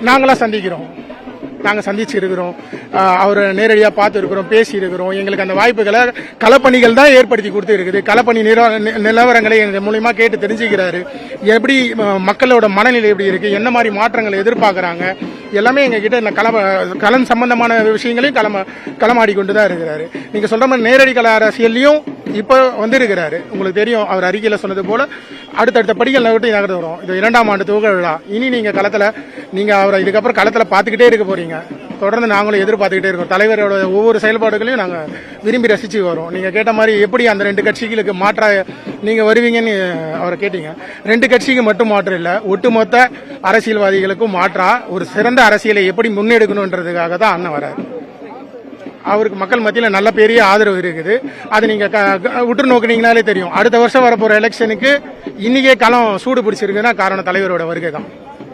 நாங்களாம் சந்திக்கிறோம், நாங்கள் சந்திச்சிருக்கிறோம், அவரை நேரடியாக பார்த்துருக்கிறோம், பேசியிருக்கிறோம். எங்களுக்கு அந்த வாய்ப்புகளை களப்பணிகள் தான் ஏற்படுத்தி கொடுத்து இருக்குது. களப்பணி நிலவரங்களை எங்கள் மூலியமாக கேட்டு தெரிஞ்சுக்கிறாரு. எப்படி மக்களோட மனநிலை எப்படி இருக்குது, என்ன மாதிரி மாற்றங்களை எதிர்பார்க்குறாங்க, எல்லாமே எங்ககிட்ட இந்த களம் சம்பந்தமான விஷயங்களையும் களமாடி கொண்டு தான் இருக்கிறாரு. நீங்கள் சொல்கிற மாதிரி நேரடி கள அரசியல்லையும் இப்போ வந்திருக்கிறாரு. உங்களுக்கு தெரியும், அவர் அறிக்கையில் சொன்னது போல அடுத்தடுத்த படிகள் நகர்த்தி நகர்ந்து வரும். இது 2ஆம் ஆண்டு துவக்க விழா. இனி நீங்கள் களத்தில் அவரை இதுக்கப்புறம் களத்தில் பார்த்துக்கிட்டே இருக்க போறீங்க. தொடர்ந்து நாங்களும் எதிர்பார்த்துக்கிட்டே இருக்கோம். தலைவரோட ஒவ்வொரு செயல்பாடுகளையும் நாங்கள் விரும்பி ரசிச்சு வரோம். நீங்கள் கேட்ட மாதிரி எப்படி அந்த 2 கட்சிகளுக்கு மாற்றா நீங்கள் வருவீங்கன்னு அவரை கேட்டீங்க. 2 கட்சிக்கு மட்டும் மாற்றம் இல்லை, ஒட்டுமொத்த அரசியல்வாதிகளுக்கும் மாற்றா ஒரு சிறந்த அரசியலை எப்படி முன்னெடுக்கணுன்றதுக்காக தான் அண்ணன் வராரு. அவருக்கு மக்கள் மத்தியில் நல்ல பெரிய ஆதரவு இருக்குது. அது நீங்கள் உற்று நோக்கினீங்கனாலே தெரியும். அடுத்த வருஷம் வரப்போகிற எலெக்ஷனுக்கு இன்னைக்கே களம் சூடு பிடிச்சிருக்குன்னா காரணம் தலைவரோட வருகை தான்.